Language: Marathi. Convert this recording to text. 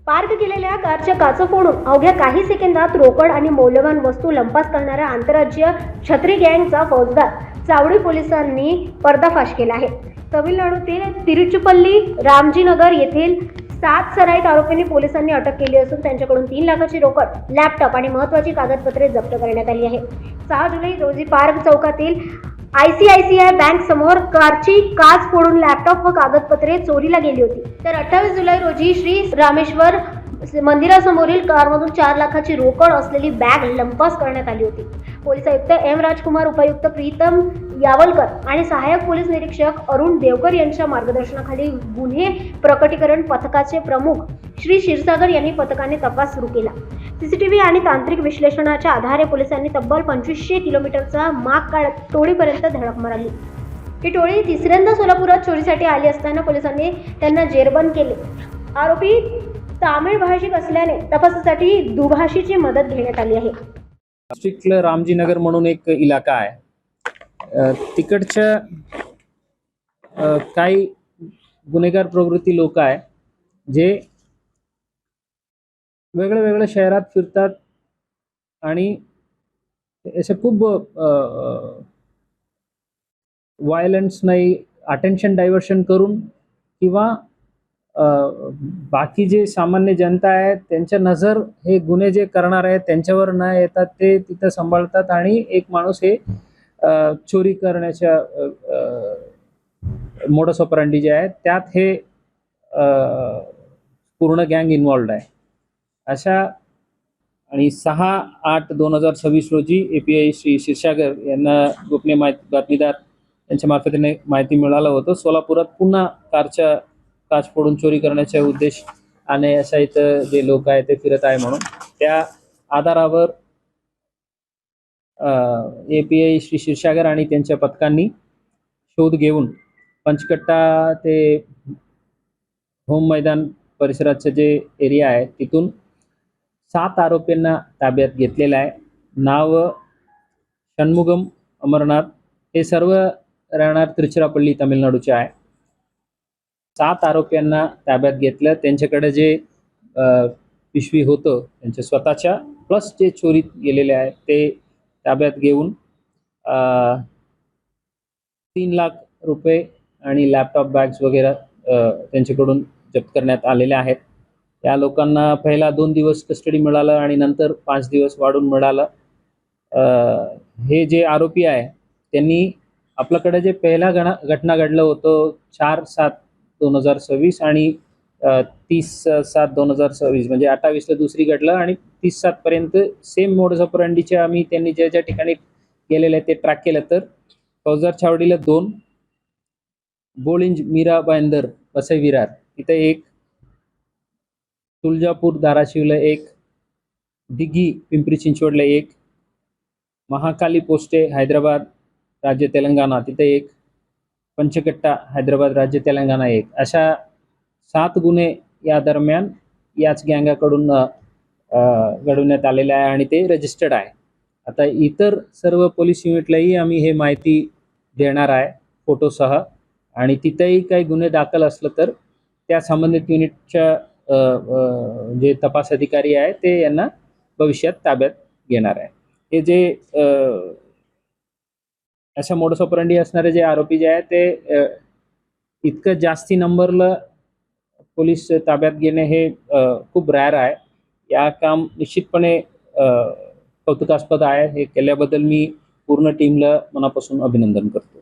पार्क केलेल्या कारच्या काचा फोडून अवघ्या काही सेकंदात रोकड आणि मौल्यवान वस्तू लंपास करणाऱ्या आंतरराज्यीय छत्री गँगचा फौजदार चावडी पोलिसांनी पर्दाफाश केला आहे. तमिळनाडूतील तिरुचुपल्ली रामजीनगर येथील 7 सराईत आरोपींनी पोलिसांनी अटक केली असून त्यांच्याकडून 3 लाखाची रोकड, लॅपटॉप आणि महत्त्वाची कागदपत्रे जप्त करण्यात आली आहे. 6 जुलै रोजी पार्क चौकातील ICICI बँक समोर कारची काच फोडून लॅपटॉप व कागदपत्रे चोरीला गेली होती. तर 28 जुलै रोजी श्री रामेश्वर मंदिरासमोरील कारमधून 4 लाखाची रोकड असलेली बॅग लंपास करण्यात आली होती. पोलीस आयुक्त M. राजकुमार, उपायुक्त प्रीतम यावलकर आणि सहाय्यक पोलीस निरीक्षक अरुण देवकर यांच्या मार्गदर्शनाखाली गुन्हे प्रकटीकरण पथकाचे प्रमुख श्री क्षीरसागर यांनी पथकाने तपास सुरू केला. CCTV आणि तांत्रिक विश्लेषणाच्या आधारे पोलिसांनी तब्बल 2500 किलोमीटरचा माग काढत टोळीपर्यंत धडक मारली. ही टोळी तिसऱ्यांदा सोलापुरात चोरीसाठी आली असताना पोलिसांनी त्यांना जेरबंद केले. आरोपी तामिळ भाषिक असल्याने तपासासाठी दुभाषीची मदत घेण्यात आली आहे. नाशिकला रामजीनगर म्हणून एक इलाका आहे. तिकडच्या काही गुन्हेगार प्रवृत्ती लोक आहे जे वेगळ्या वेगळ्या शहरात फिरतात आणि असे खूप व्हायलन्स नाही, अटेन्शन डायव्हर्शन करून किंवा बाकी जे सामान्य जनता आहे त्यांच्या नजर हे गुन्हे जे करणार आहेत त्यांच्यावर न येतात ते तिथं सांभाळतात आणि एक माणूस हे चोरी करण्याच्या मोडस ऑपरंडी जे आहे त्यात हे पूर्ण गँग इन्व्हॉल्ड आहे. अशा आणि 6/8/2026 रोजी API श्री क्षीरसागर यांना गोपनीय बातमीदार यांच्या मार्फतीने माहिती मिळालं होतं. सोलापुरात पुन्हा कारच्या काच फोडून चोरी करण्याचा उद्देश आणि अशा इथं जे लोक आहेत ते फिरत आहे म्हणून त्या आधारावर API श्री क्षीरसागर आणि त्यांच्या पथकांनी शोध घेऊन पंचकट्टा ते होम मैदान परिसराचं जे एरिया आहे तिथून 7 आरोपींना ताब्यात घेतलेलं आहे. नाव षण्मुगम अमरनाथ, हे सर्व राहणार तिरुचिरापल्ली तमिळनाडूचे आहे. 7 आरोपींना ताब्यात घेतलं. त्यांच्याकडे जे पिशवी होतं त्यांच्या स्वतःच्या प्लस जे चोरीत गेलेले आहे ते ताब्यात घेऊन 3 लाख रुपये आणि लॅपटॉप, बॅग्स वगैरे त्यांच्याकडून जप्त करण्यात आलेले आहेत. या लोकांना पहिला 2 दिवस कस्टडी मिळालं आणि नंतर 5 दिवस वाढून मिळालं. हे जे आरोपी आहे त्यांनी आपल्याकडे जे पहिला घटना घडलं होतं 4/7/2026 आणि 30/7/2026 म्हणजे 28ला दुसरी घडलं आणि 30/7 पर्यंत सेम मोडस ऑपरंडीचे आम्ही त्यांनी ज्या ज्या ठिकाणी गेलेले ते ट्रॅक केलं. तर फौजदार चावडीला 2, बोळिंज मीरा बांदर वसई विरार इथं 1, तुळजापूर धाराशिवला 1, दिघी पिंपरी चिंचवडला 1, महाकाली पोस्टे हैदराबाद राज्य तेलंगणा तिथे 1, पंचकट्टा हैदराबाद राज्य तेलंगणा 1, अशा 7 गुन्हे या दरम्यान याच गँगाकडून घडवण्यात आलेले आहे आणि ते रजिस्टर्ड आहे. आता इतर सर्व पोलीस युनिटलाही आम्ही हे माहिती देणार आहे फोटोसह आणि तिथेही काही गुन्हे दाखल असलं तर त्या संबंधित युनिटच्या जे तपास अधिकारी आहे ते यांना भविष्यात ताब्यात घेणार आहे. हे जे अशा मोडस ऑपरंडी असणारे जे आरोपी जे आहे ते इतकं जास्ती नंबरला पोलीस ताब्यात घेणे हे खूप रेअर आहे. या काम निश्चितपणे कौतुकास्पद आहे. हे केल्याबद्दल मी पूर्ण टीमला मनापासून अभिनंदन करतो.